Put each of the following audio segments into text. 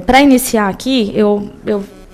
Para iniciar aqui,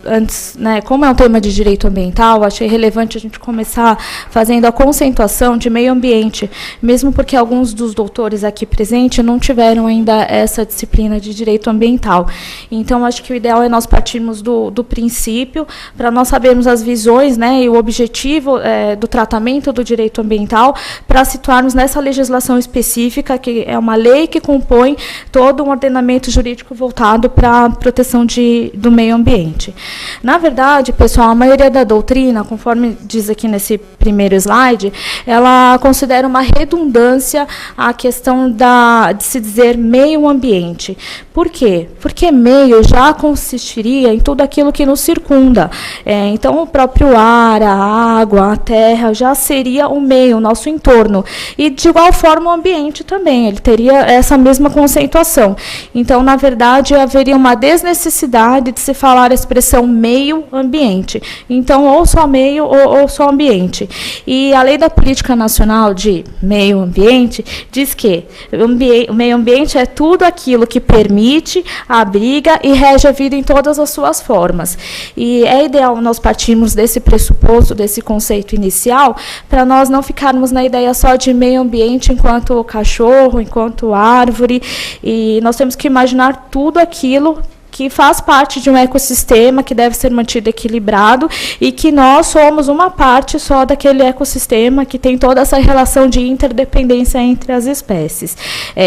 antes, né, como é um tema de direito ambiental, achei relevante a gente começar fazendo a conceituação de meio ambiente, mesmo porque alguns dos doutores aqui presentes não tiveram ainda essa disciplina de direito ambiental. Então, acho que o ideal é nós partirmos do princípio, para nós sabermos as visões, né, e o objetivo do tratamento do direito ambiental, para situarmos nessa legislação específica, que é uma lei que compõe todo um ordenamento jurídico voltado para a proteção do meio ambiente. Na verdade, pessoal, a maioria da doutrina, conforme diz aqui nesse primeiro slide, ela considera uma redundância a questão de se dizer meio ambiente. Por quê? Porque meio já consistiria em tudo aquilo que nos circunda. Então, o próprio ar, a água, a terra, já seria o meio, o nosso entorno. E, de igual forma, o ambiente também, ele teria essa mesma conceituação. Então, na verdade, haveria uma desnecessidade de se falar a expressão meio ambiente. Então, ou só meio ou só ambiente. E a Lei da Política Nacional de Meio Ambiente diz que o meio ambiente é tudo aquilo que permite, abriga e rege a vida em todas as suas formas. E é ideal nós partirmos desse pressuposto, desse conceito inicial, para nós não ficarmos na ideia só de meio ambiente enquanto cachorro, enquanto árvore, e nós temos que imaginar tudo aquilo que faz parte de um ecossistema que deve ser mantido equilibrado e que nós somos uma parte só daquele ecossistema que tem toda essa relação de interdependência entre as espécies.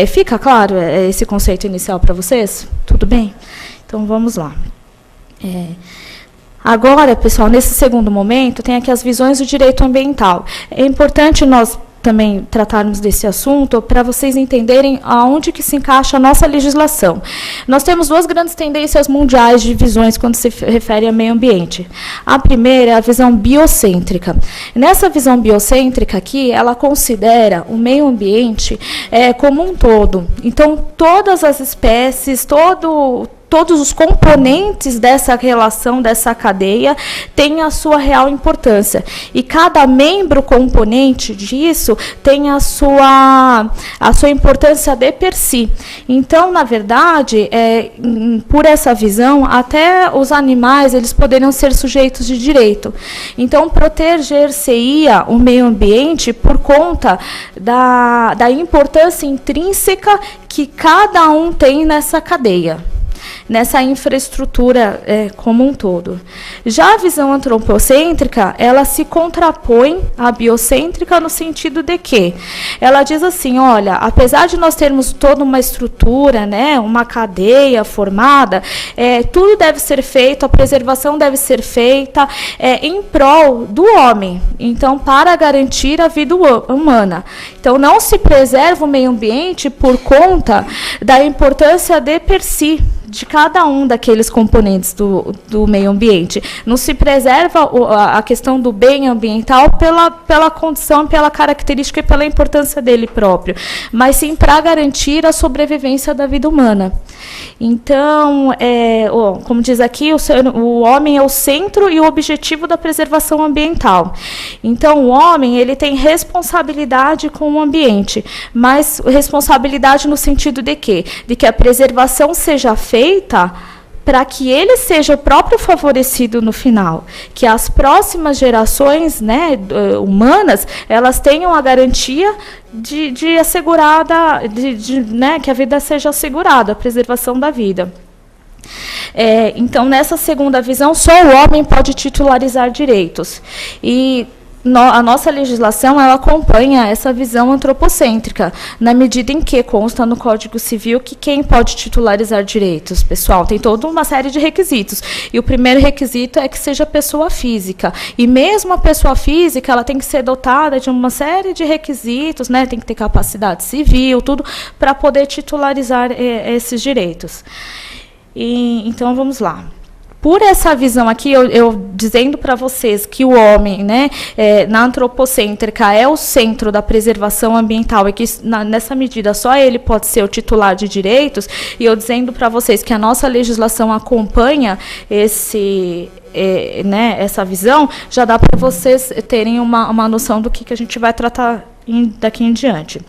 Fica claro esse conceito inicial para vocês? Tudo bem? Então, vamos lá. Agora, pessoal, nesse segundo momento, tem aqui as visões do direito ambiental. É importante nós também tratarmos desse assunto para vocês entenderem aonde que se encaixa a nossa legislação. Nós temos duas grandes tendências mundiais de visões quando se refere a meio ambiente. A primeira é a visão biocêntrica. Nessa visão biocêntrica aqui, ela considera o meio ambiente como um todo. Então, todas as espécies, todos os componentes dessa relação, dessa cadeia, têm a sua real importância. E cada membro componente disso tem a sua importância de per si. Então, na verdade, por essa visão, até os animais eles poderiam ser sujeitos de direito. Então, proteger-se-ia o meio ambiente por conta da importância intrínseca que cada um tem nessa cadeia, nessa infraestrutura como um todo. Já a visão antropocêntrica, ela se contrapõe à biocêntrica no sentido de que ela diz assim, olha, apesar de nós termos toda uma estrutura, né, uma cadeia formada, tudo deve ser feito, a preservação deve ser feita em prol do homem, então, para garantir a vida humana. Então, não se preserva o meio ambiente por conta da importância de per si, de cada um daqueles componentes do meio ambiente. Não se preserva a questão do bem ambiental pela condição, pela característica e pela importância dele próprio, mas sim para garantir a sobrevivência da vida humana. Então, como diz aqui, o homem é o centro e o objetivo da preservação ambiental. Então, o homem ele tem responsabilidade com o ambiente, mas responsabilidade no sentido de quê? De que a preservação seja feita para que ele seja o próprio favorecido no final, que as próximas gerações, né, humanas, elas tenham a garantia de assegurada, né, que a vida seja assegurada, a preservação da vida. Então, nessa segunda visão, só o homem pode titularizar direitos. E a nossa legislação ela acompanha essa visão antropocêntrica, na medida em que consta no Código Civil que quem pode titularizar direitos, pessoal, tem toda uma série de requisitos. E o primeiro requisito é que seja pessoa física. E mesmo a pessoa física, ela tem que ser dotada de uma série de requisitos, né? Tem que ter capacidade civil, tudo, para poder titularizar esses direitos. Então, vamos lá. Por essa visão aqui, eu dizendo para vocês que o homem, né, na antropocêntrica, é o centro da preservação ambiental e que, nessa medida, só ele pode ser o titular de direitos, e eu dizendo para vocês que a nossa legislação acompanha essa visão, já dá para vocês terem uma noção do que a gente vai tratar daqui em diante.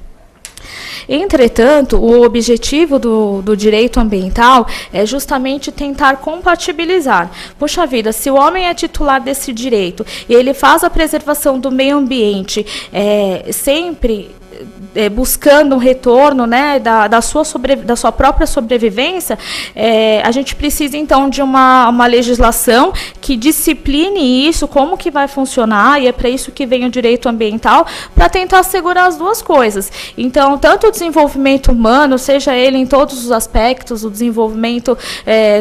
Entretanto, o objetivo do direito ambiental é justamente tentar compatibilizar. Puxa vida, se o homem é titular desse direito e ele faz a preservação do meio ambiente sempre buscando um retorno, né, da sua própria sobrevivência, a gente precisa, então, de uma legislação que discipline isso, como que vai funcionar, e é para isso que vem o direito ambiental, para tentar assegurar as duas coisas. Então, tanto o desenvolvimento humano, seja ele em todos os aspectos, o desenvolvimento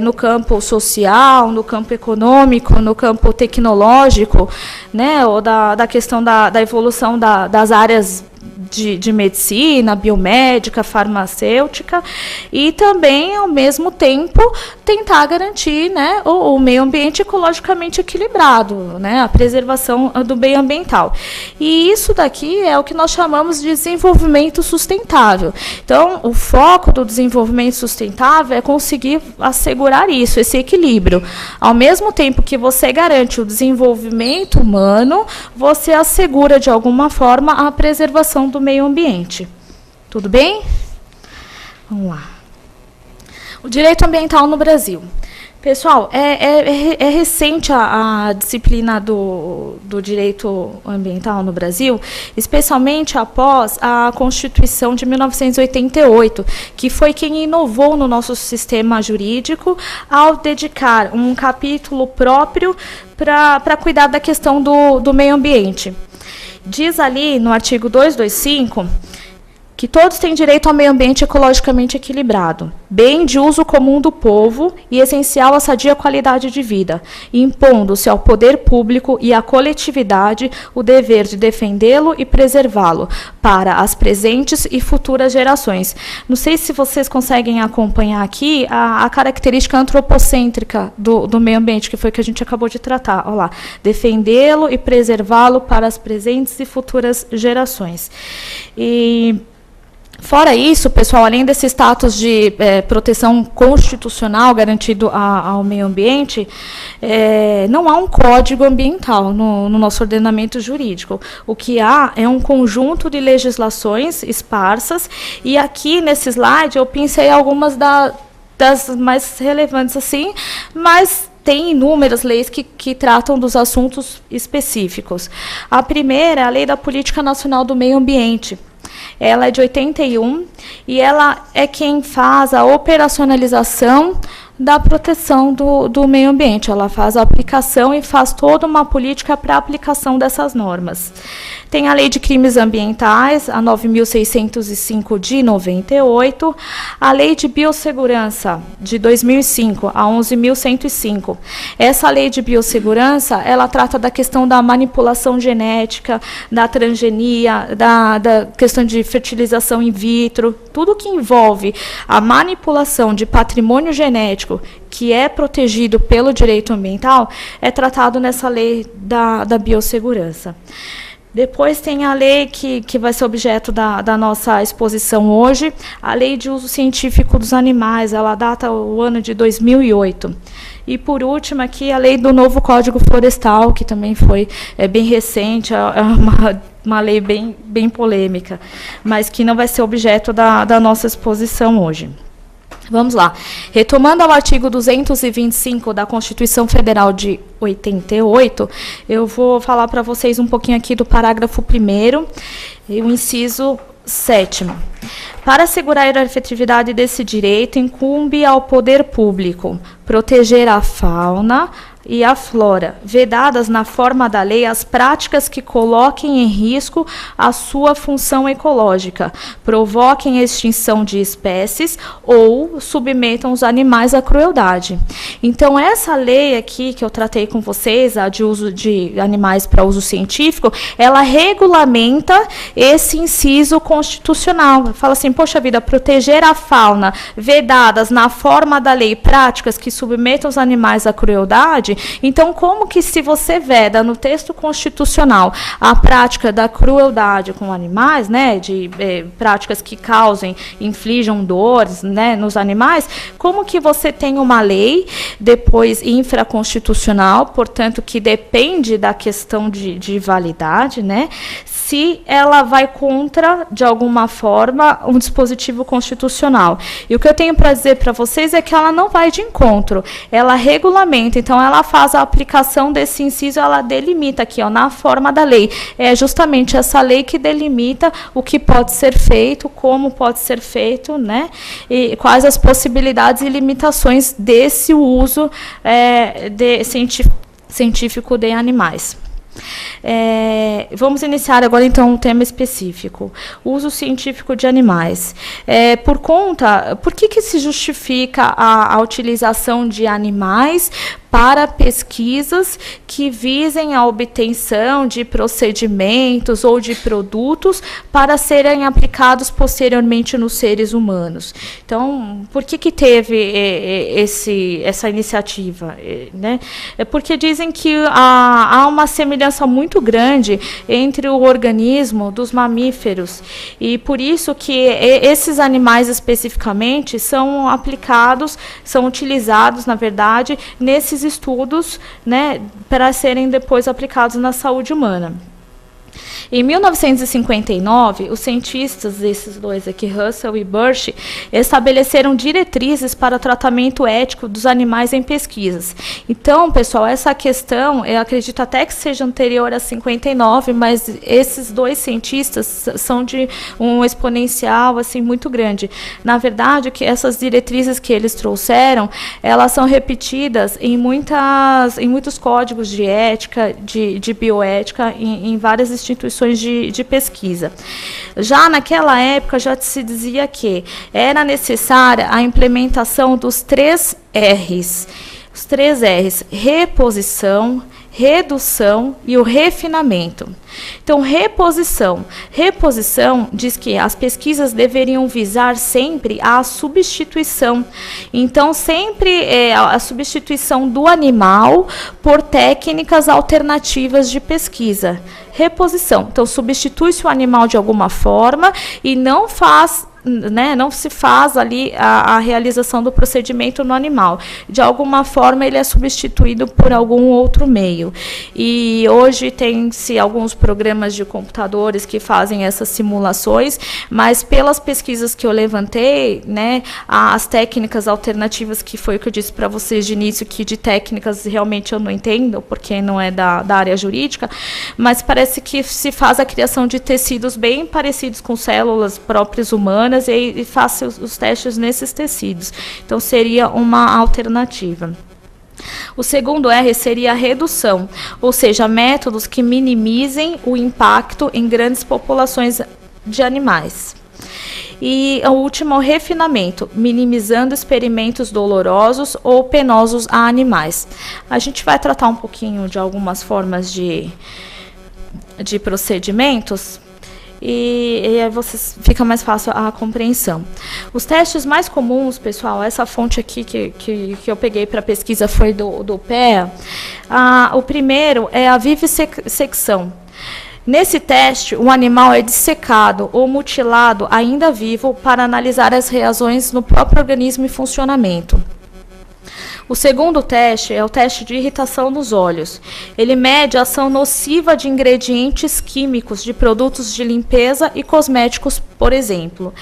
no campo social, no campo econômico, no campo tecnológico, né, ou da questão da evolução das áreas de medicina, biomédica, farmacêutica, e também, ao mesmo tempo, tentar garantir, né, o meio ambiente ecologicamente equilibrado, né, a preservação do meio ambiental. E isso daqui é o que nós chamamos de desenvolvimento sustentável. Então, o foco do desenvolvimento sustentável é conseguir assegurar isso, esse equilíbrio. Ao mesmo tempo que você garante o desenvolvimento humano, você assegura, de alguma forma, a preservação do meio ambiente. Tudo bem? Vamos lá. O direito ambiental no Brasil. Pessoal, é recente a disciplina do direito ambiental no Brasil, especialmente após a Constituição de 1988, que foi quem inovou no nosso sistema jurídico ao dedicar um capítulo próprio para cuidar da questão do meio ambiente. Diz ali no artigo 225 que todos têm direito ao meio ambiente ecologicamente equilibrado, bem de uso comum do povo e essencial à sadia qualidade de vida, impondo-se ao poder público e à coletividade o dever de defendê-lo e preservá-lo para as presentes e futuras gerações. Não sei se vocês conseguem acompanhar aqui a característica antropocêntrica do meio ambiente, que foi que a gente acabou de tratar. Olha lá, defendê-lo e preservá-lo para as presentes e futuras gerações. Fora isso, pessoal, além desse status de proteção constitucional garantido ao meio ambiente, não há um código ambiental no nosso ordenamento jurídico. O que há é um conjunto de legislações esparsas, e aqui nesse slide eu pensei algumas das mais relevantes, assim, mas tem inúmeras leis que tratam dos assuntos específicos. A primeira é a Lei da Política Nacional do Meio Ambiente. Ela é de 81 e ela é quem faz a operacionalização da proteção do meio ambiente. Ela faz a aplicação e faz toda uma política para a aplicação dessas normas. Tem a Lei de Crimes Ambientais, a 9.605 de 98, a Lei de Biossegurança, de 2005, a 11.105. Essa Lei de Biossegurança, ela trata da questão da manipulação genética, da transgenia, da questão de fertilização in vitro, tudo que envolve a manipulação de patrimônio genético, que é protegido pelo direito ambiental, é tratado nessa lei da biossegurança. Depois tem a lei que vai ser objeto da nossa exposição hoje, a Lei de Uso Científico dos Animais, ela data o ano de 2008. E, por último, aqui a lei do novo Código Florestal, que também foi bem recente, é uma lei bem polêmica, mas que não vai ser objeto da nossa exposição hoje. Vamos lá. Retomando ao artigo 225 da Constituição Federal de 88, eu vou falar para vocês um pouquinho aqui do parágrafo 1º e o inciso 7º. Para assegurar a efetividade desse direito, incumbe ao poder público proteger a fauna e a flora, vedadas na forma da lei as práticas que coloquem em risco a sua função ecológica, provoquem a extinção de espécies ou submetam os animais à crueldade. Então, essa lei aqui que eu tratei com vocês, a de uso de animais para uso científico, ela regulamenta esse inciso constitucional. Fala assim, poxa vida, proteger a fauna, vedadas na forma da lei práticas que submetam os animais à crueldade. Então, como que se você veda no texto constitucional a prática da crueldade com animais, né, de práticas que causem, inflijam dores, né, nos animais, como que você tem uma lei depois infraconstitucional, portanto, que depende da questão de validade, né, se ela vai contra, de alguma forma, um dispositivo constitucional. E o que eu tenho para dizer para vocês é que ela não vai de encontro, ela regulamenta, então ela faz a aplicação desse inciso, ela delimita aqui, ó, na forma da lei. É justamente essa lei que delimita o que pode ser feito, como pode ser feito, né, e quais as possibilidades e limitações desse uso científico de animais. Vamos iniciar agora, então, um tema específico. Uso científico de animais. Por que se justifica a utilização de animais para pesquisas que visem a obtenção de procedimentos ou de produtos para serem aplicados posteriormente nos seres humanos? Então, por que teve essa iniciativa, né? Porque dizem que há uma semelhança muito grande entre o organismo dos mamíferos, e por isso que esses animais especificamente são aplicados, são utilizados, na verdade, nesses estudos, né, para serem depois aplicados na saúde humana. Em 1959, os cientistas, esses dois aqui, Russell e Burch, estabeleceram diretrizes para o tratamento ético dos animais em pesquisas. Então, pessoal, essa questão, eu acredito até que seja anterior a 59, mas esses dois cientistas são de um exponencial assim muito grande. Na verdade, que essas diretrizes que eles trouxeram, elas são repetidas em muitos códigos de ética, de bioética, em várias instituições de pesquisa. Já naquela época, já se dizia que era necessária a implementação dos 3 R's. Os 3 R's: reposição, redução e o refinamento. Então, reposição. Reposição diz que as pesquisas deveriam visar sempre a substituição. Então, sempre a substituição do animal por técnicas alternativas de pesquisa. Reposição. Então, substitui-se o animal de alguma forma e não se faz ali a realização do procedimento no animal. De alguma forma, ele é substituído por algum outro meio. E hoje tem-se alguns programas de computadores que fazem essas simulações, mas pelas pesquisas que eu levantei, né, as técnicas alternativas, que foi o que eu disse para vocês de início, que de técnicas realmente eu não entendo, porque não é da área jurídica, mas parece que se faz a criação de tecidos bem parecidos com células próprias humanas, e faça os testes nesses tecidos. Então, seria uma alternativa. O segundo R seria a redução, ou seja, métodos que minimizem o impacto em grandes populações de animais. E o último é o refinamento, minimizando experimentos dolorosos ou penosos a animais. A gente vai tratar um pouquinho de algumas formas de procedimentos, e aí fica mais fácil a compreensão. Os testes mais comuns, pessoal, essa fonte aqui que eu peguei para pesquisa foi do PEA. O primeiro é a vivissecção. Nesse teste, o animal é dissecado ou mutilado ainda vivo para analisar as reações no próprio organismo e funcionamento. O segundo teste é o teste de irritação nos olhos. Ele mede a ação nociva de ingredientes químicos de produtos de limpeza e cosméticos, por exemplo.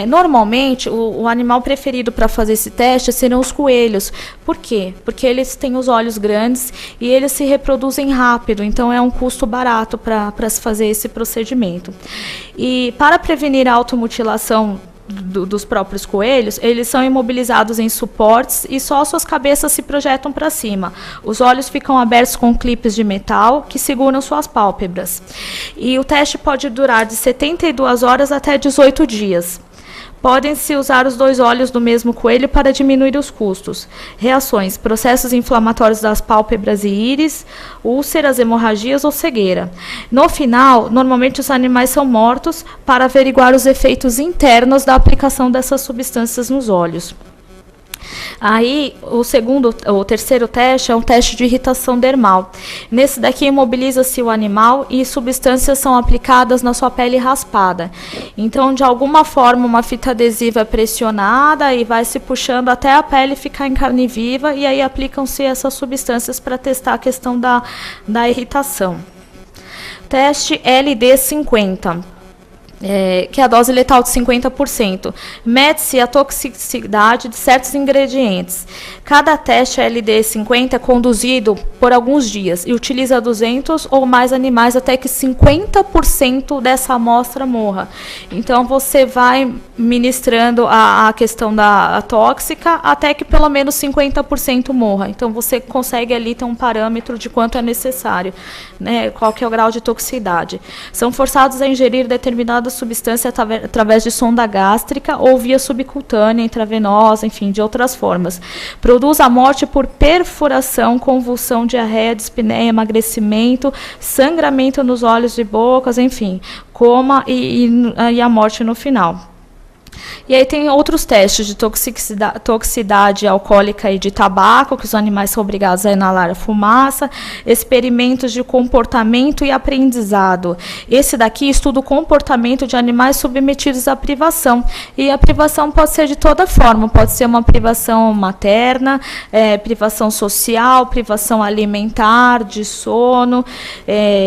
Normalmente, o animal preferido para fazer esse teste seriam os coelhos. Por quê? Porque eles têm os olhos grandes e eles se reproduzem rápido, então é um custo barato para se fazer esse procedimento. E para prevenir a automutilação dos próprios coelhos, eles são imobilizados em suportes e só suas cabeças se projetam para cima. Os olhos ficam abertos com clipes de metal que seguram suas pálpebras. E o teste pode durar de 72 horas até 18 dias. Podem-se usar os 2 olhos do mesmo coelho para diminuir os custos. Reações: processos inflamatórios das pálpebras e íris, úlceras, hemorragias ou cegueira. No final, normalmente os animais são mortos para averiguar os efeitos internos da aplicação dessas substâncias nos olhos. Aí, o terceiro teste é um teste de irritação dermal. Nesse daqui, imobiliza-se o animal e substâncias são aplicadas na sua pele raspada. Então, de alguma forma, uma fita adesiva é pressionada e vai se puxando até a pele ficar em carne viva, e aí aplicam-se essas substâncias para testar a questão da irritação. Teste LD50. Que é a dose letal de 50%. Mede-se a toxicidade de certos ingredientes. Cada teste LD50 é conduzido por alguns dias e utiliza 200 ou mais animais até que 50% dessa amostra morra. Então, você vai ministrando a questão da tóxica até que pelo menos 50% morra. Então, você consegue ali ter um parâmetro de quanto é necessário, né, qual que é o grau de toxicidade. São forçados a ingerir determinadas substância através de sonda gástrica ou via subcutânea, intravenosa, enfim, de outras formas. Produz a morte por perfuração, convulsão, diarreia, dispneia, emagrecimento, sangramento nos olhos e bocas, enfim, coma e a morte no final. E aí tem outros testes de toxicidade alcoólica e de tabaco, que os animais são obrigados a inalar a fumaça, experimentos de comportamento e aprendizado. Esse daqui estuda o comportamento de animais submetidos à privação. E a privação pode ser de toda forma, pode ser uma privação materna, privação social, privação alimentar, de sono,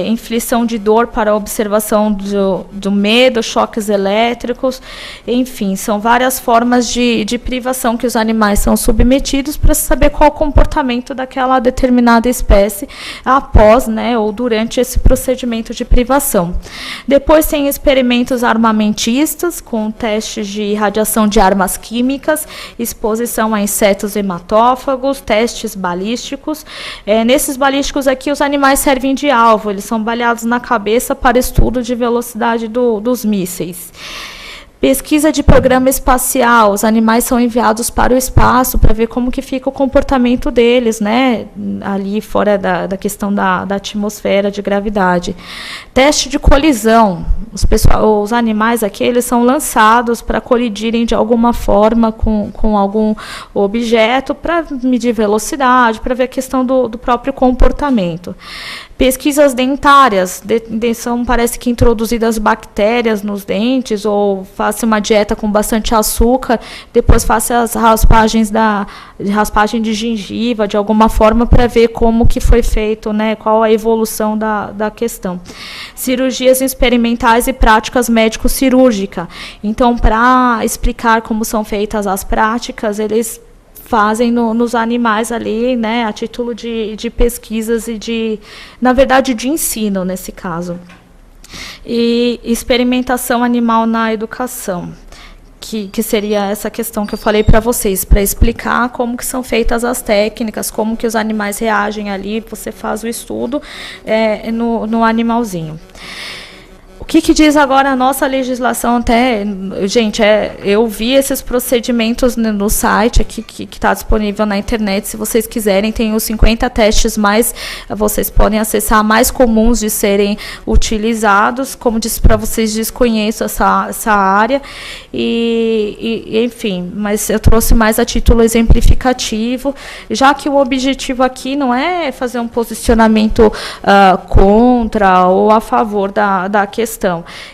inflição de dor para observação do medo, choques elétricos, enfim, são várias formas de privação que os animais são submetidos para saber qual o comportamento daquela determinada espécie após, né, ou durante esse procedimento de privação. Depois tem experimentos armamentistas, com testes de radiação de armas químicas, exposição a insetos hematófagos, testes balísticos. Nesses balísticos aqui, os animais servem de alvo, eles são baleados na cabeça para estudo de velocidade dos mísseis. Pesquisa de programa espacial, os animais são enviados para o espaço para ver como que fica o comportamento deles, né, ali fora da questão da atmosfera de gravidade. Teste de colisão, os animais aqui, eles são lançados para colidirem de alguma forma com algum objeto para medir velocidade, para ver a questão do próprio comportamento. Pesquisas dentárias, parece que introduzidas bactérias nos dentes, ou faça uma dieta com bastante açúcar, depois faça as raspagem de gengiva, de alguma forma, para ver como que foi feito, né, qual a evolução da questão. Cirurgias experimentais e práticas médico-cirúrgicas. Então, para explicar como são feitas as práticas, eles fazem nos animais ali, né, a título de pesquisas e na verdade, de ensino, nesse caso. E experimentação animal na educação, que seria essa questão que eu falei para vocês, para explicar como que são feitas as técnicas, como que os animais reagem ali, você faz o estudo no animalzinho. O que diz agora a nossa legislação? Até, gente, eu vi esses procedimentos no site aqui que está disponível na internet. Se vocês quiserem, tem os 50 testes mais, vocês podem acessar, mais comuns de serem utilizados. Como disse para vocês, desconheço essa área. Enfim, mas eu trouxe mais a título exemplificativo, já que o objetivo aqui não é fazer um posicionamento contra ou a favor da questão.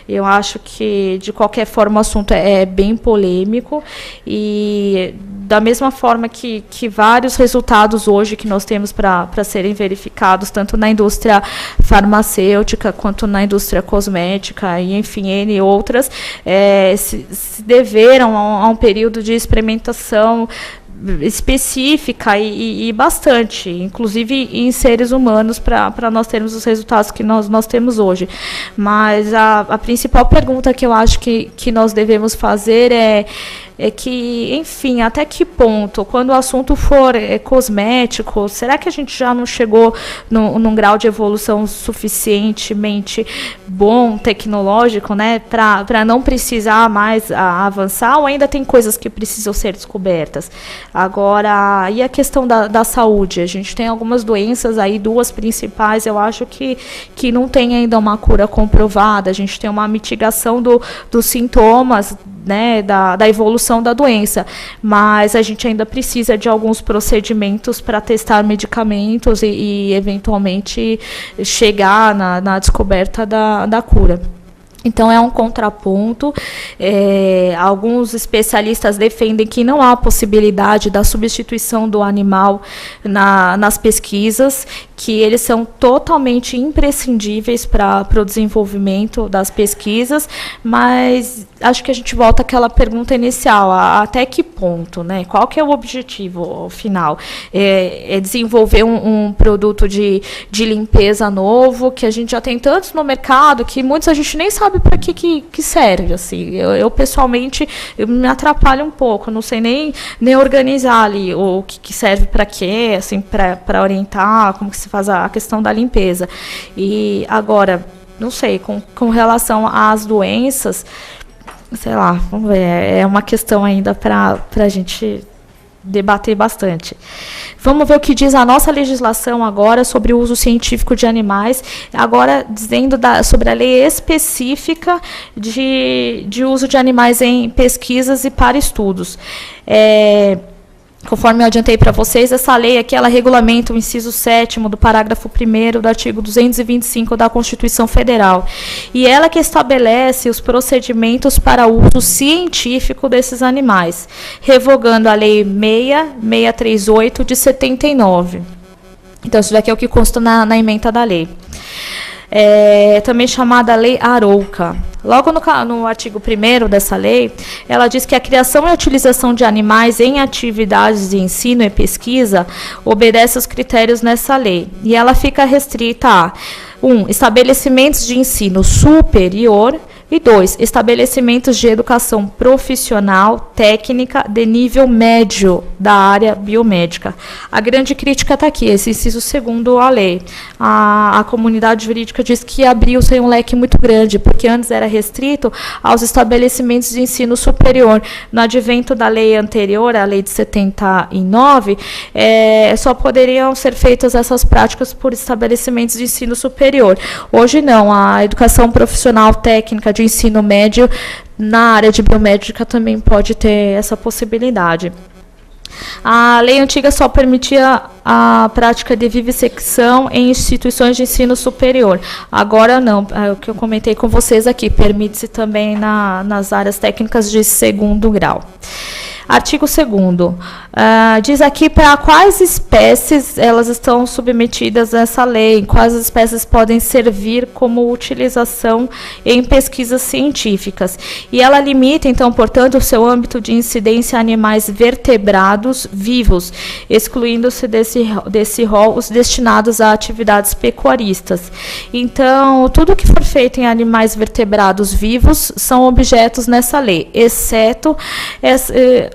Eu acho que, de qualquer forma, o assunto é bem polêmico e, da mesma forma que vários resultados hoje que nós temos para serem verificados, tanto na indústria farmacêutica quanto na indústria cosmética e, enfim, N outras, se deveram a um período de experimentação específica e bastante, inclusive em seres humanos, para nós termos os resultados que nós temos hoje. Mas a principal pergunta que eu acho que nós devemos fazer é que, enfim, até que ponto, quando o assunto for cosmético, será que a gente já não chegou num grau de evolução suficientemente bom, tecnológico, né, para não precisar mais avançar, ou ainda tem coisas que precisam ser descobertas? Agora, e a questão da saúde? A gente tem algumas doenças aí, duas principais, eu acho que não tem ainda uma cura comprovada. A gente tem uma mitigação dos sintomas, né, da evolução da doença, mas a gente ainda precisa de alguns procedimentos para testar medicamentos e eventualmente chegar na descoberta da cura. Então, é um contraponto. Alguns especialistas defendem que não há possibilidade da substituição do animal nas pesquisas, que eles são totalmente imprescindíveis para o desenvolvimento das pesquisas, mas acho que a gente volta àquela pergunta inicial, até que ponto, né? Qual que é o objetivo final? É desenvolver um produto de limpeza novo, que a gente já tem tantos no mercado, que muitos a gente nem sabe para que serve. Assim. Eu pessoalmente, me atrapalho um pouco, não sei nem organizar ali o que serve para quê, assim, para orientar, como que se faz a questão da limpeza. E agora, não sei, com relação às doenças, sei lá, vamos ver, é uma questão ainda para a gente debater bastante. Vamos ver o que diz a nossa legislação agora sobre o uso científico de animais, agora dizendo sobre a lei específica de uso de animais em pesquisas e para estudos. Conforme eu adiantei para vocês, essa lei aqui, ela regulamenta o inciso 7º do parágrafo 1º do artigo 225 da Constituição Federal. E ela que estabelece os procedimentos para o uso científico desses animais, revogando a Lei 6638 de 79. Então, isso daqui é o que consta na ementa da lei. Também chamada Lei Arouca. Logo no artigo 1º dessa lei, ela diz que a criação e utilização de animais em atividades de ensino e pesquisa obedece aos critérios nessa lei. E ela fica restrita a 1. Estabelecimentos de ensino superior. E 2, estabelecimentos de educação profissional, técnica, de nível médio da área biomédica. A grande crítica está aqui, esse inciso 2º à lei. A comunidade jurídica diz que abriu-se um leque muito grande, porque antes era restrito aos estabelecimentos de ensino superior. No advento da lei anterior, a lei de 79, só poderiam ser feitas essas práticas por estabelecimentos de ensino superior. Hoje não, a educação profissional técnica de ensino médio na área de biomédica também pode ter essa possibilidade. A lei antiga só permitia a prática de vivissecção em instituições de ensino superior. Agora não, é o que eu comentei com vocês aqui, permite-se também nas áreas técnicas de 2º grau. Artigo 2º. Diz aqui para quais espécies elas estão submetidas a essa lei, quais espécies podem servir como utilização em pesquisas científicas. E ela limita, então, portanto, o seu âmbito de incidência a animais vertebrados vivos, excluindo-se desse rol os destinados a atividades pecuaristas. Então, tudo que for feito em animais vertebrados vivos são objetos nessa lei, exceto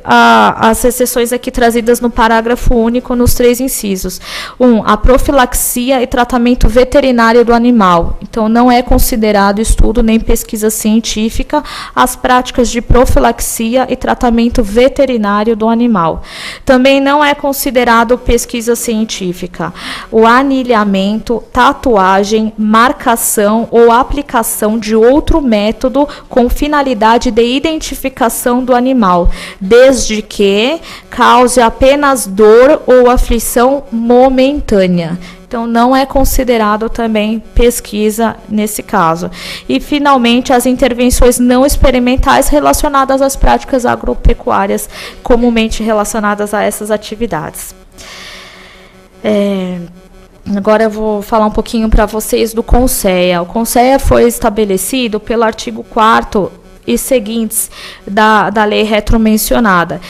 as exceções aqui trazidas no parágrafo único nos 3 incisos. 1. A profilaxia e tratamento veterinário do animal. Então, não é considerado estudo nem pesquisa científica as práticas de profilaxia e tratamento veterinário do animal. Também não é considerado pesquisa científica o anilhamento, tatuagem, marcação ou aplicação de outro método com finalidade de identificação do animal, desde que cause apenas dor ou aflição momentânea. Então, não é considerado também pesquisa nesse caso. E, finalmente, as intervenções não experimentais relacionadas às práticas agropecuárias, comumente relacionadas a essas atividades. Agora eu vou falar um pouquinho para vocês do CONSEA. O CONSEA foi estabelecido pelo artigo 4º e seguintes da lei retromencionada.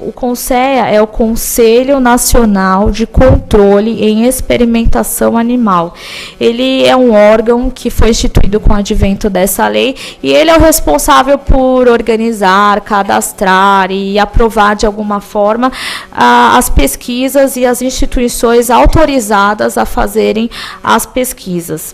O CONSEA é o Conselho Nacional de Controle em Experimentação Animal. Ele é um órgão que foi instituído com o advento dessa lei e ele é o responsável por organizar, cadastrar e aprovar de alguma forma as pesquisas e as instituições autorizadas a fazerem as pesquisas.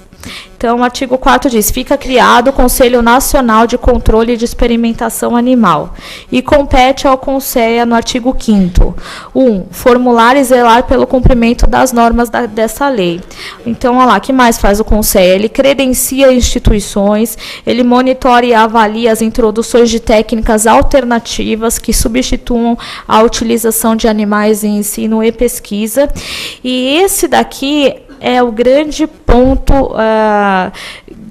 Então, o artigo 4º diz, fica criado o Conselho Nacional de Controle de Experimentação Animal e compete ao CONSEA no artigo 5º. 1. Formular e zelar pelo cumprimento das normas dessa lei. Então, olha lá, o que mais faz o CONSEA? Ele credencia instituições, ele monitora e avalia as introduções de técnicas alternativas que substituam a utilização de animais em ensino e pesquisa. E esse daqui é o grande ponto,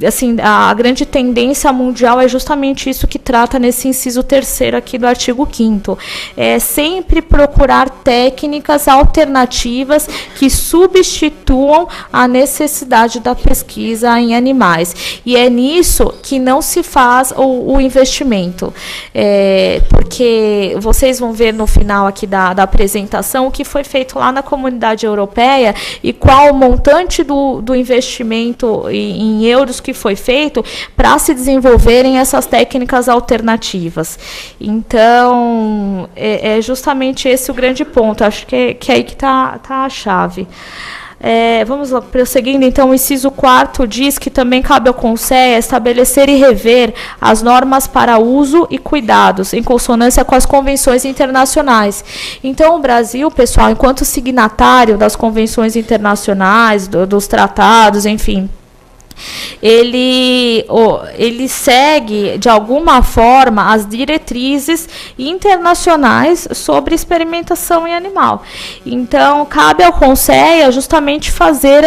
assim, a grande tendência mundial é justamente isso que trata nesse inciso 3º aqui do artigo 5º. É sempre procurar técnicas alternativas que substituam a necessidade da pesquisa em animais. E é nisso que não se faz o investimento. Porque vocês vão ver no final aqui da apresentação o que foi feito lá na Comunidade Europeia e qual o montante do investimento em euros que foi feito para se desenvolverem essas técnicas alternativas. Então, é justamente esse o grande ponto. Acho que é aí que está a chave. Vamos lá, prosseguindo, então, o inciso 4º diz que também cabe ao Conselho estabelecer e rever as normas para uso e cuidados, em consonância com as convenções internacionais. Então, o Brasil, pessoal, enquanto signatário das convenções internacionais, dos tratados, enfim, ele segue, de alguma forma, as diretrizes internacionais sobre experimentação em animal. Então, cabe ao Conselho justamente fazer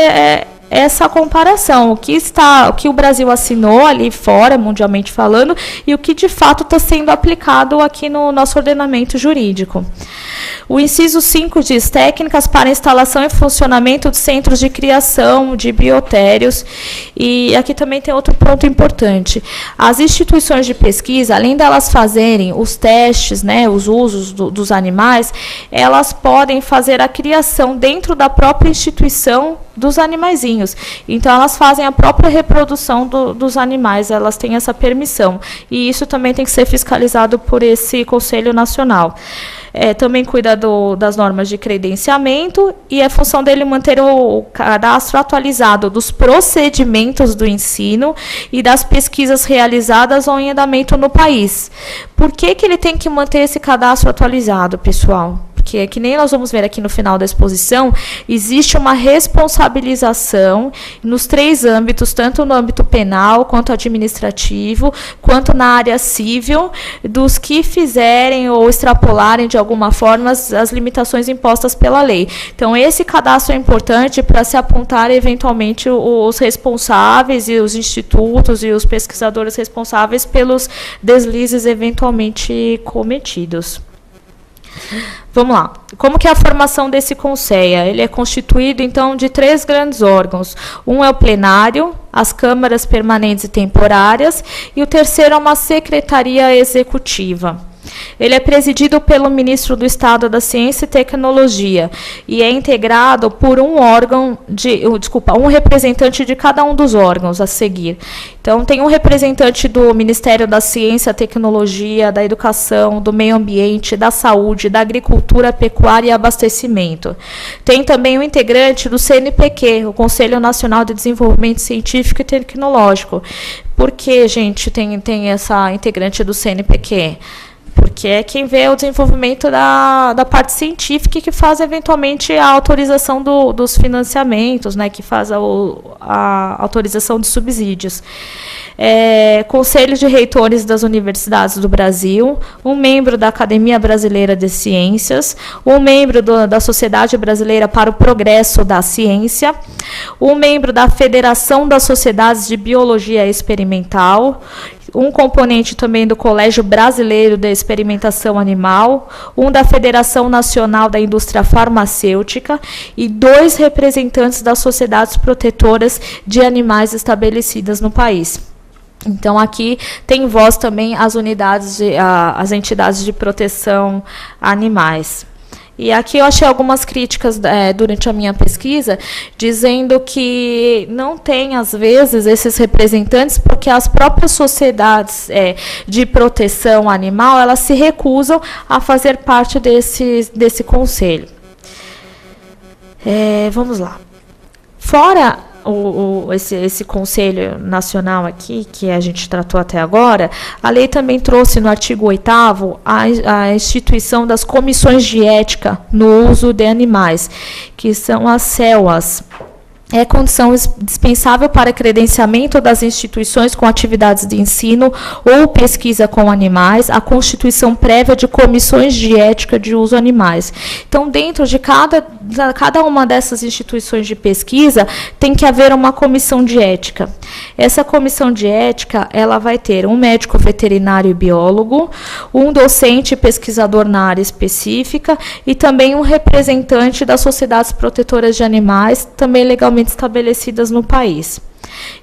essa comparação, o que o Brasil assinou ali fora, mundialmente falando, e o que de fato está sendo aplicado aqui no nosso ordenamento jurídico. O inciso 5 diz técnicas para instalação e funcionamento de centros de criação de biotérios. E aqui também tem outro ponto importante. As instituições de pesquisa, além delas fazerem os testes, né, os usos dos animais, elas podem fazer a criação dentro da própria instituição dos animaizinhos. Então, elas fazem a própria reprodução dos animais, elas têm essa permissão. E isso também tem que ser fiscalizado por esse Conselho Nacional. Também cuida das normas de credenciamento e é função dele manter o cadastro atualizado dos procedimentos do ensino e das pesquisas realizadas ou em andamento no país. Por que ele tem que manter esse cadastro atualizado, pessoal? Porque, que nem nós vamos ver aqui no final da exposição, existe uma responsabilização nos 3 âmbitos, tanto no âmbito penal, quanto administrativo, quanto na área civil, dos que fizerem ou extrapolarem de alguma forma as limitações impostas pela lei. Então, esse cadastro é importante para se apontar, eventualmente, os responsáveis e os institutos e os pesquisadores responsáveis pelos deslizes eventualmente cometidos. Vamos lá. Como que é a formação desse conselho? Ele é constituído, então, de 3 grandes órgãos. Um é o plenário, as câmaras permanentes e temporárias, e o terceiro é uma secretaria executiva. Ele é presidido pelo ministro do Estado da Ciência e Tecnologia e é integrado por um representante de cada um dos órgãos a seguir. Então, tem um representante do Ministério da Ciência, Tecnologia, da Educação, do Meio Ambiente, da Saúde, da Agricultura, Pecuária e Abastecimento. Tem também um integrante do CNPq, o Conselho Nacional de Desenvolvimento Científico e Tecnológico. Por que, gente, tem essa integrante do CNPq? Porque é quem vê o desenvolvimento da parte científica e que faz, eventualmente, a autorização dos financiamentos, né, que faz a autorização de subsídios. Conselho de Reitores das Universidades do Brasil, um membro da Academia Brasileira de Ciências, um membro da Sociedade Brasileira para o Progresso da Ciência, um membro da Federação das Sociedades de Biologia Experimental, um componente também do Colégio Brasileiro de Experimentação Animal, um da Federação Nacional da Indústria Farmacêutica e 2 representantes das sociedades protetoras de animais estabelecidas no país. Então, aqui tem voz também as entidades de proteção a animais. E aqui eu achei algumas críticas durante a minha pesquisa, dizendo que não tem, às vezes, esses representantes, porque as próprias sociedades de proteção animal, elas se recusam a fazer parte desse conselho. Vamos lá. Fora esse Conselho Nacional aqui, que a gente tratou até agora, a lei também trouxe no artigo 8º a instituição das comissões de ética no uso de animais, que são as CELAS. é condição dispensável para credenciamento das instituições com atividades de ensino ou pesquisa com animais, a constituição prévia de comissões de ética de uso animais. Então, dentro de cada uma dessas instituições de pesquisa, tem que haver uma comissão de ética. Essa comissão de ética, ela vai ter um médico veterinário e biólogo, um docente e pesquisador na área específica e também um representante das sociedades protetoras de animais, também legalmente estabelecidas no país.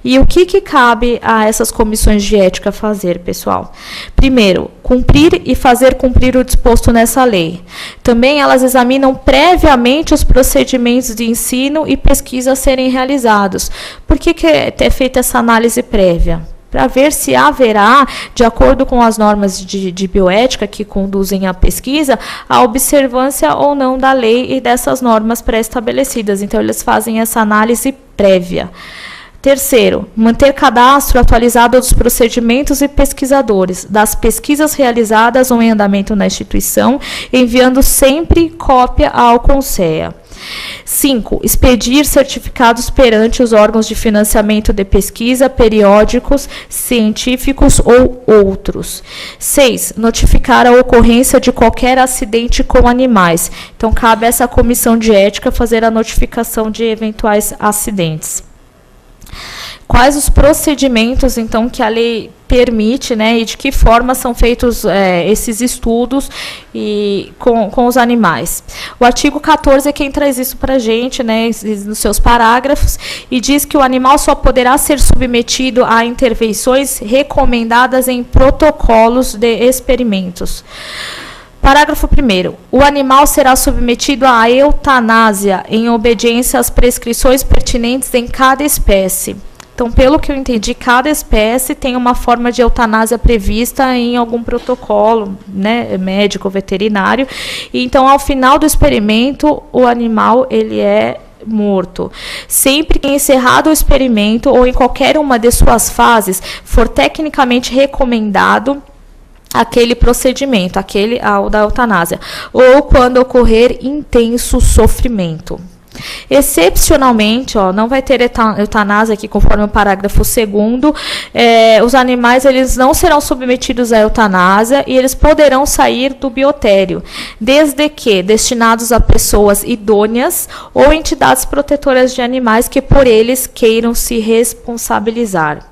E o que cabe a essas comissões de ética fazer, pessoal? Primeiro, cumprir e fazer cumprir o disposto nessa lei. Também elas examinam previamente os procedimentos de ensino e pesquisa a serem realizados. Por que é feita essa análise prévia? Para ver se haverá, de acordo com as normas de bioética que conduzem à pesquisa, a observância ou não da lei e dessas normas pré-estabelecidas. Então, eles fazem essa análise prévia. Terceiro, manter cadastro atualizado dos procedimentos e pesquisadores, das pesquisas realizadas ou em andamento na instituição, enviando sempre cópia ao CONSEA. 5. Expedir certificados perante os órgãos de financiamento de pesquisa, periódicos, científicos ou outros. 6. Notificar a ocorrência de qualquer acidente com animais. Então, cabe a essa comissão de ética fazer a notificação de eventuais acidentes. Quais os procedimentos, então, que a lei permite, né, e de que forma são feitos esses estudos com os animais? O artigo 14 é quem traz isso para a gente, né, nos seus parágrafos, e diz que o animal só poderá ser submetido a intervenções recomendadas em protocolos de experimentos. Parágrafo 1º. O animal será submetido à eutanásia em obediência às prescrições pertinentes em cada espécie. Então, pelo que eu entendi, cada espécie tem uma forma de eutanásia prevista em algum protocolo, né, médico, veterinário. E, então, ao final do experimento, o animal ele é morto. Sempre que encerrado o experimento ou em qualquer uma de suas fases for tecnicamente recomendado aquele procedimento, o da eutanásia, ou quando ocorrer intenso sofrimento. Excepcionalmente, não vai ter eutanásia aqui, conforme o parágrafo 2º, os animais eles não serão submetidos à eutanásia e eles poderão sair do biotério, desde que destinados a pessoas idôneas ou entidades protetoras de animais que por eles queiram se responsabilizar.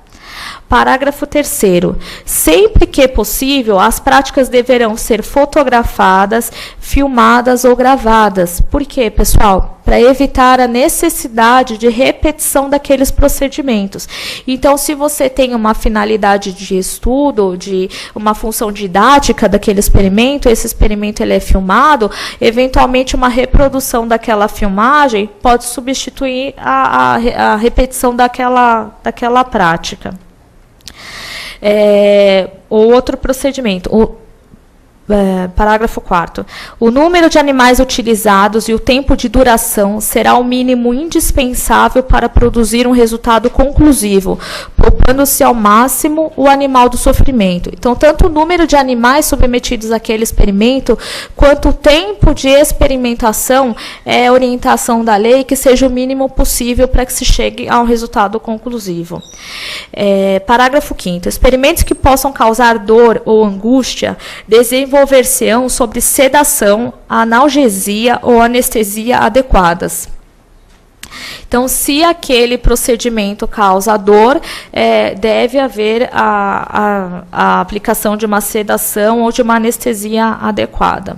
Parágrafo 3º. Sempre que possível, as práticas deverão ser fotografadas, filmadas ou gravadas. Por quê, pessoal? Para evitar a necessidade de repetição daqueles procedimentos. Então, se você tem uma finalidade de estudo, de uma função didática daquele experimento, esse experimento ele é filmado, eventualmente uma reprodução daquela filmagem pode substituir a repetição daquela prática. O outro procedimento, parágrafo 4º. O número de animais utilizados e o tempo de duração será o mínimo indispensável para produzir um resultado conclusivo, poupando-se ao máximo o animal do sofrimento. Então, tanto o número de animais submetidos àquele experimento, quanto o tempo de experimentação é a orientação da lei que seja o mínimo possível para que se chegue a um resultado conclusivo. Parágrafo 5º. Experimentos que possam causar dor ou angústia desenvolver-se-ão sobre sedação, analgesia ou anestesia adequadas. Então, se aquele procedimento causa dor, deve haver a aplicação de uma sedação ou de uma anestesia adequada.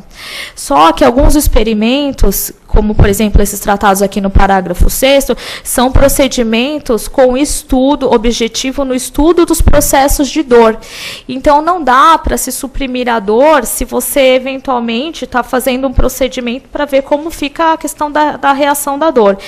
Só que alguns experimentos, como, por exemplo, esses tratados aqui no parágrafo 6º, são procedimentos com objetivo no estudo dos processos de dor. Então, não dá para se suprimir a dor se você, eventualmente, está fazendo um procedimento para ver como fica a questão da reação da dor.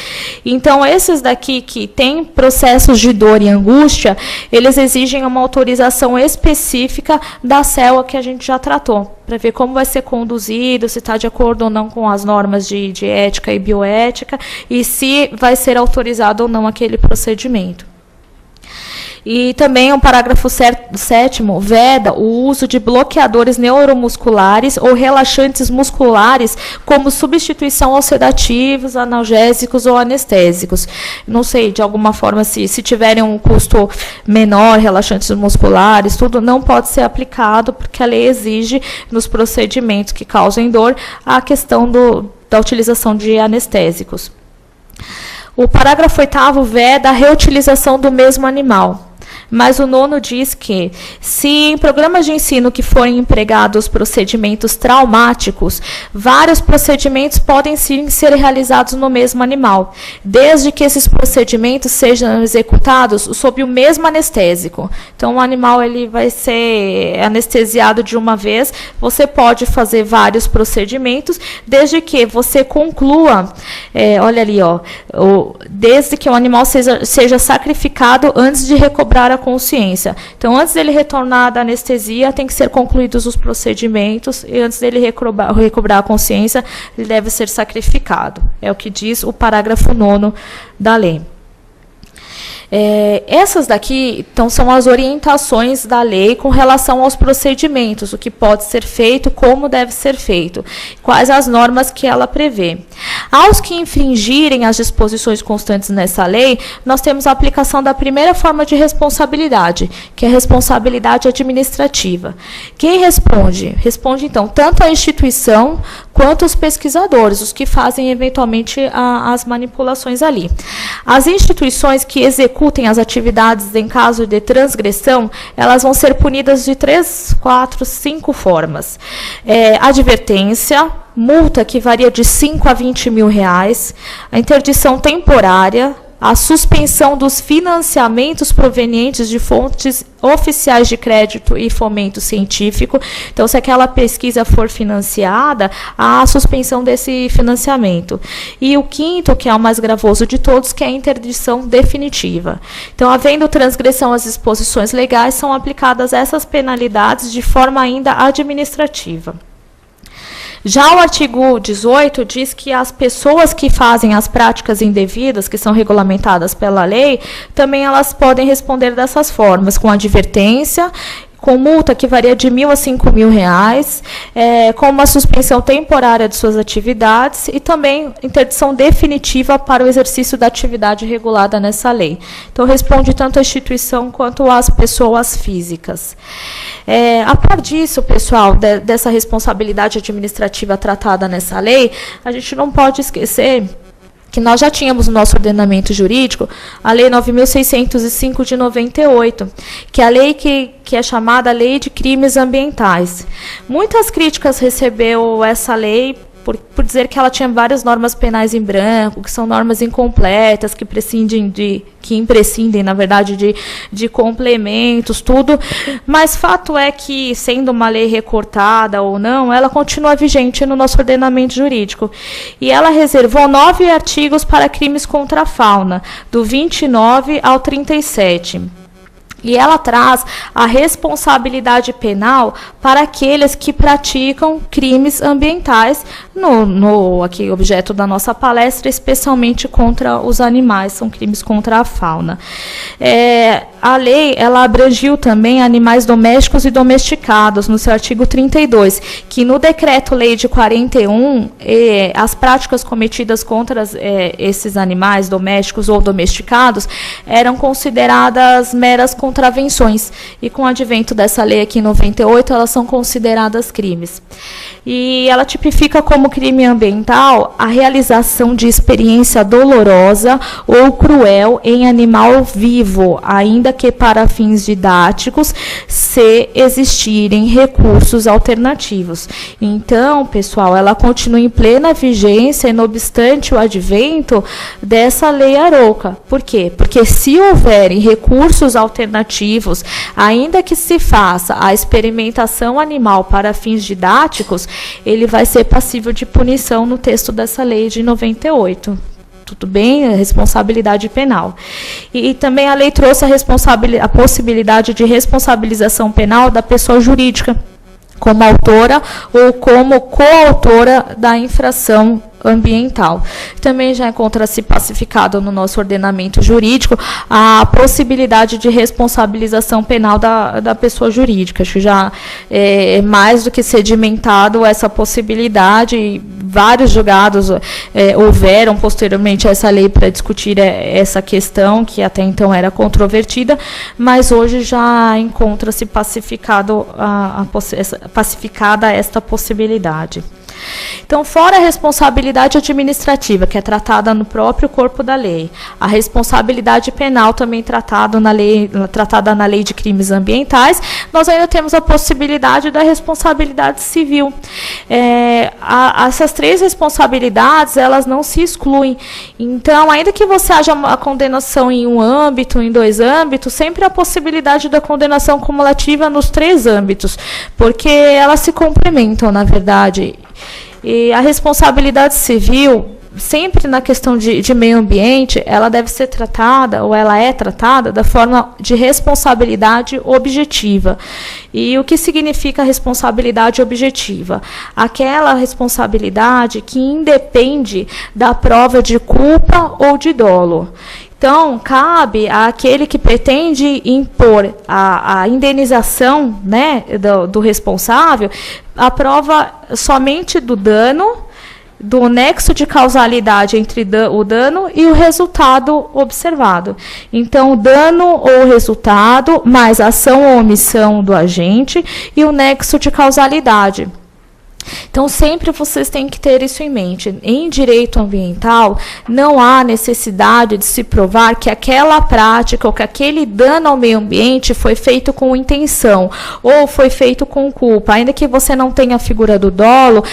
Então, esses daqui que têm processos de dor e angústia, eles exigem uma autorização específica da célula que a gente já tratou, para ver como vai ser conduzido, se está de acordo ou não com as normas de ética e bioética, e se vai ser autorizado ou não aquele procedimento. E também o parágrafo 7º veda o uso de bloqueadores neuromusculares ou relaxantes musculares como substituição aos sedativos, analgésicos ou anestésicos. Não sei, de alguma forma, se tiverem um custo menor, relaxantes musculares, tudo não pode ser aplicado, porque a lei exige, nos procedimentos que causem dor, a questão da utilização de anestésicos. O parágrafo 8º veda a reutilização do mesmo animal. Mas o 9º diz que, se em programas de ensino que forem empregados procedimentos traumáticos, vários procedimentos podem sim ser realizados no mesmo animal, desde que esses procedimentos sejam executados sob o mesmo anestésico. Então, o animal ele vai ser anestesiado de uma vez, você pode fazer vários procedimentos, desde que você conclua, olha ali, desde que o animal seja sacrificado antes de recobrar a consciência. Então, antes dele retornar da anestesia, tem que ser concluídos os procedimentos, e antes dele recobrar a consciência, ele deve ser sacrificado. É o que diz o parágrafo 9º da lei. Essas daqui, então, são as orientações da lei com relação aos procedimentos, o que pode ser feito, como deve ser feito, quais as normas que ela prevê. Aos que infringirem as disposições constantes nessa lei, nós temos a aplicação da primeira forma de responsabilidade, que é a responsabilidade administrativa. Quem responde? Responde, então, tanto a instituição quanto os pesquisadores, os que fazem, eventualmente, as manipulações ali. As instituições que executem as atividades em caso de transgressão, elas vão ser punidas de 3, 4, 5 formas. Advertência, multa que varia de 5 a 20 mil reais, a interdição temporária, a suspensão dos financiamentos provenientes de fontes oficiais de crédito e fomento científico. Então, se aquela pesquisa for financiada, há a suspensão desse financiamento. E o 5º, que é o mais gravoso de todos, que é a interdição definitiva. Então, havendo transgressão às disposições legais, são aplicadas essas penalidades de forma ainda administrativa. Já o artigo 18 diz que as pessoas que fazem as práticas indevidas, que são regulamentadas pela lei, também elas podem responder dessas formas, com advertência, com multa que varia de 1.000 a 5.000 reais, com uma suspensão temporária de suas atividades e também interdição definitiva para o exercício da atividade regulada nessa lei. Então, responde tanto a instituição quanto as pessoas físicas. A par disso, pessoal, dessa responsabilidade administrativa tratada nessa lei, a gente não pode esquecer que nós já tínhamos no nosso ordenamento jurídico a Lei 9.605 de 98, que é a lei que é chamada Lei de Crimes Ambientais. Muitas críticas recebeu essa lei por dizer que ela tinha várias normas penais em branco, que são normas incompletas, que imprescindem, na verdade, de complementos, tudo. Mas fato é que, sendo uma lei recortada ou não, ela continua vigente no nosso ordenamento jurídico. E ela reservou 9 artigos para crimes contra a fauna, do 29 ao 37. E ela traz a responsabilidade penal para aqueles que praticam crimes ambientais, aqui objeto da nossa palestra, especialmente contra os animais, são crimes contra a fauna. A lei ela abrangiu também animais domésticos e domesticados, no seu artigo 32, que no Decreto-Lei de 41, as práticas cometidas contra esses animais domésticos ou domesticados eram consideradas meras contravenções, e com o advento dessa lei aqui em 98, elas são consideradas crimes. E ela tipifica como crime ambiental a realização de experiência dolorosa ou cruel em animal vivo, ainda que para fins didáticos, se existirem recursos alternativos. Então, pessoal, ela continua em plena vigência, e não obstante o advento dessa lei Arouca. Por quê? Porque se houverem recursos alternativos, ainda que se faça a experimentação animal para fins didáticos, ele vai ser passível de punição no texto dessa lei de 98. Tudo bem? Responsabilidade penal. E também a lei trouxe a possibilidade de responsabilização penal da pessoa jurídica, como autora ou como coautora da infração ambiental. Também já encontra-se pacificado no nosso ordenamento jurídico a possibilidade de responsabilização penal da pessoa jurídica. Acho que já é mais do que sedimentado essa possibilidade. Vários julgados houveram posteriormente a essa lei para discutir essa questão, que até então era controvertida, mas hoje já encontra-se pacificada esta possibilidade. Então, fora a responsabilidade administrativa, que é tratada no próprio corpo da lei, a responsabilidade penal também tratada na lei de crimes ambientais, nós ainda temos a possibilidade da responsabilidade civil. Essas três responsabilidades, elas não se excluem. Então, ainda que você haja a condenação em um âmbito, em dois âmbitos, sempre há a possibilidade da condenação cumulativa nos três âmbitos, porque elas se complementam, na verdade. E a responsabilidade civil, sempre na questão de meio ambiente, ela deve ser tratada, ou ela é tratada, da forma de responsabilidade objetiva. E o que significa responsabilidade objetiva? Aquela responsabilidade que independe da prova de culpa ou de dolo. Então, cabe àquele que pretende impor a indenização, né, do responsável, a prova somente do dano, do nexo de causalidade entre o dano e o resultado observado. Então, o dano ou resultado, mais ação ou omissão do agente e o nexo de causalidade. Então, sempre vocês têm que ter isso em mente. Em direito ambiental, não há necessidade de se provar que aquela prática ou que aquele dano ao meio ambiente foi feito com intenção ou foi feito com culpa. Ainda que você não tenha a figura do dolo,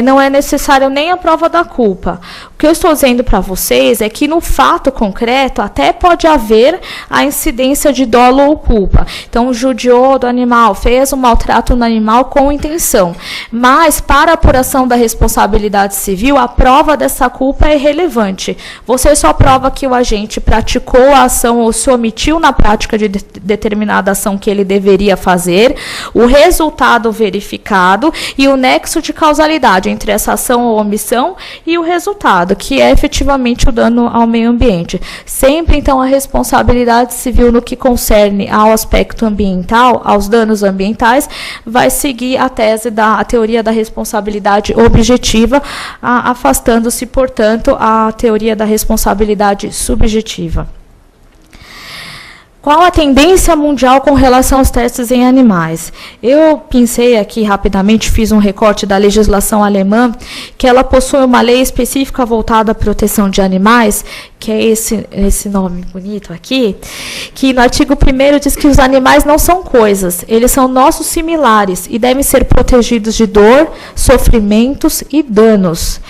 não é necessário nem a prova da culpa. O que eu estou dizendo para vocês é que no fato concreto até pode haver a incidência de dolo ou culpa. Então, judiou do animal, fez um maltrato no animal com intenção. Mas, para a apuração da responsabilidade civil, a prova dessa culpa é irrelevante. Você só prova que o agente praticou a ação ou se omitiu na prática de determinada ação que ele deveria fazer, o resultado verificado e o nexo de causalidade entre essa ação ou omissão e o resultado, que é efetivamente o dano ao meio ambiente. Sempre, então, a responsabilidade civil no que concerne ao aspecto ambiental, aos danos ambientais, vai seguir a teoria da responsabilidade objetiva, afastando-se, portanto, a teoria da responsabilidade subjetiva. Qual a tendência mundial com relação aos testes em animais? Eu pensei aqui rapidamente, fiz um recorte da legislação alemã, que ela possui uma lei específica voltada à proteção de animais, que é esse nome bonito aqui, que no artigo 1º diz que os animais não são coisas, eles são nossos similares e devem ser protegidos de dor, sofrimentos e danos.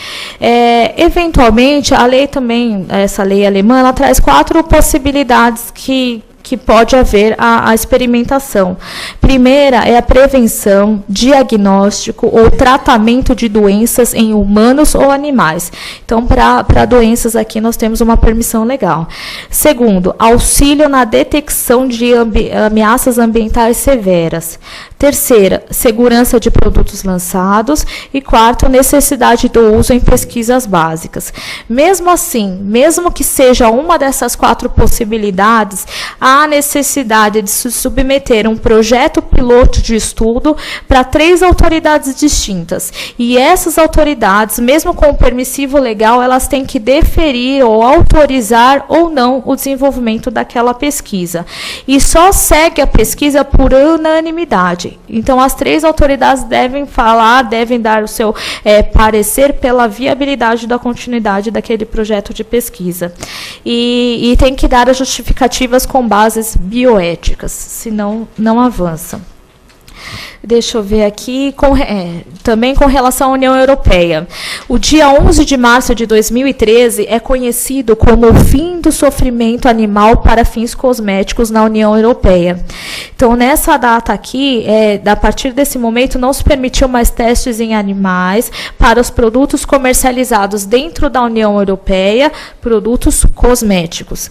Eventualmente, a lei também, essa lei alemã, ela traz 4 possibilidades que pode haver a experimentação. Primeira é a prevenção, diagnóstico ou tratamento de doenças em humanos ou animais. Então, para doenças aqui nós temos uma permissão legal. Segundo, auxílio na detecção de ameaças ambientais severas. Terceira, segurança de produtos lançados. E quarto, necessidade do uso em pesquisas básicas. Mesmo assim, mesmo que seja uma dessas 4 possibilidades, há necessidade de se submeter um projeto piloto de estudo para 3 autoridades distintas. E essas autoridades, mesmo com o permissivo legal, elas têm que deferir ou autorizar ou não o desenvolvimento daquela pesquisa. E só segue a pesquisa por unanimidade. Então, as 3 autoridades devem dar o seu parecer pela viabilidade da continuidade daquele projeto de pesquisa. E tem que dar as justificativas com bases bioéticas, senão não avança. Deixa eu ver aqui, também com relação à União Europeia. O dia 11 de março de 2013 é conhecido como o fim do sofrimento animal para fins cosméticos na União Europeia. Então, nessa data aqui, a partir desse momento, não se permitiu mais testes em animais para os produtos comercializados dentro da União Europeia, produtos cosméticos.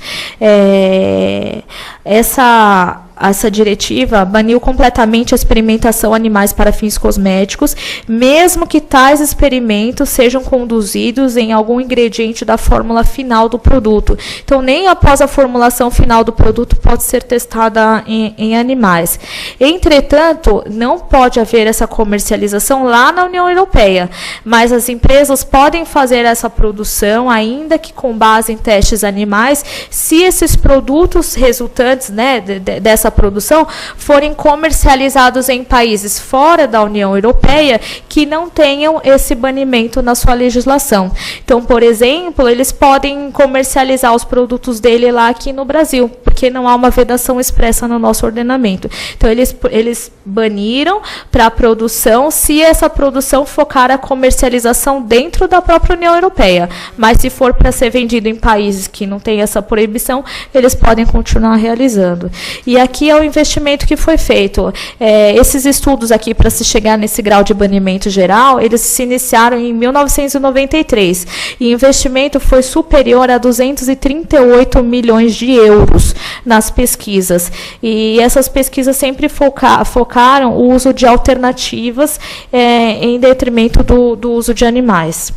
Essa essa diretiva baniu completamente a experimentação animais para fins cosméticos, mesmo que tais experimentos sejam conduzidos em algum ingrediente da fórmula final do produto. Então, nem após a formulação final do produto pode ser testada em animais. Entretanto, não pode haver essa comercialização lá na União Europeia, mas as empresas podem fazer essa produção, ainda que com base em testes animais, se esses produtos resultantes, né, dessa produção forem comercializados em países fora da União Europeia que não tenham esse banimento na sua legislação. Então, por exemplo, eles podem comercializar os produtos dele lá aqui no Brasil, porque não há uma vedação expressa no nosso ordenamento. Então, eles baniram para a produção, se essa produção focar a comercialização dentro da própria União Europeia. Mas, se for para ser vendido em países que não têm essa proibição, eles podem continuar realizando. E aqui é o investimento que foi feito. Esses estudos aqui, para se chegar nesse grau de banimento geral, eles se iniciaram em 1993. E o investimento foi superior a 238 milhões de euros nas pesquisas. E essas pesquisas sempre focaram o uso de alternativas em detrimento do uso de animais.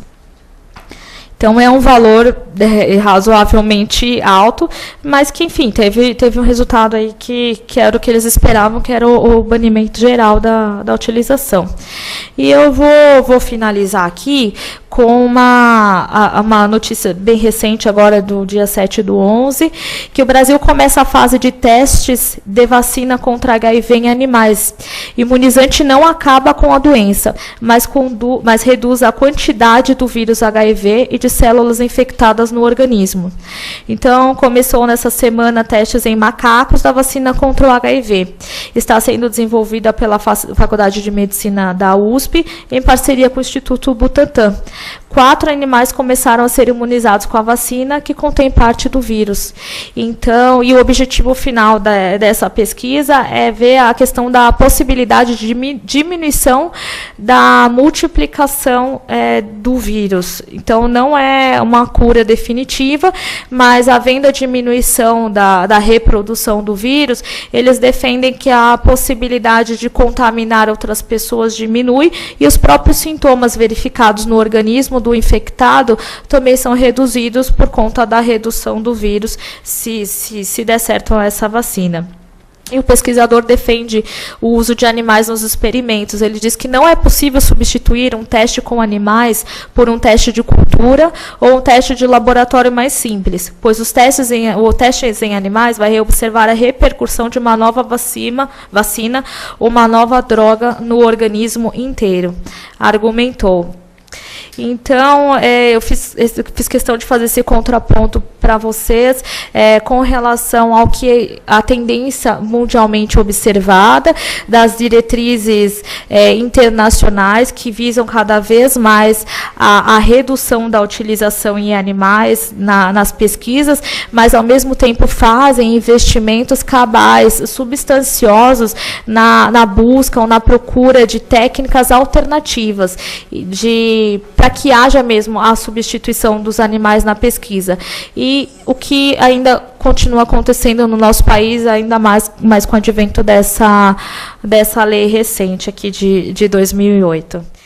Então, é um valor razoavelmente alto, mas que, enfim, teve um resultado aí que era o que eles esperavam, que era o banimento geral da utilização. E eu vou finalizar aqui com uma notícia bem recente, agora do dia 7/11, que o Brasil começa a fase de testes de vacina contra HIV em animais. Imunizante não acaba com a doença, mas reduz a quantidade do vírus HIV e de células infectadas no organismo. Então, começou nessa semana testes em macacos da vacina contra o HIV. Está sendo desenvolvida pela Faculdade de Medicina da USP, em parceria com o Instituto Butantan. 4 animais começaram a ser imunizados com a vacina, que contém parte do vírus. Então, e o objetivo final dessa pesquisa é ver a questão da possibilidade de diminuição da multiplicação do vírus. Então, não é uma cura definitiva, mas havendo a diminuição da reprodução do vírus, eles defendem que a possibilidade de contaminar outras pessoas diminui e os próprios sintomas verificados no organismo do infectado também são reduzidos por conta da redução do vírus, se der certo essa vacina. E o pesquisador defende o uso de animais nos experimentos. Ele diz que não é possível substituir um teste com animais por um teste de cultura ou um teste de laboratório mais simples, pois o testes em animais vai observar a repercussão de uma nova vacina ou uma nova droga no organismo inteiro, argumentou. Então, eu fiz questão de fazer esse contraponto para vocês com relação ao que a tendência mundialmente observada das diretrizes internacionais que visam cada vez mais a redução da utilização em animais nas pesquisas, mas, ao mesmo tempo, fazem investimentos cabais, substanciosos na busca ou na procura de técnicas alternativas para que haja mesmo a substituição dos animais na pesquisa. E o que ainda continua acontecendo no nosso país, ainda mais com o advento dessa lei recente aqui de 2008.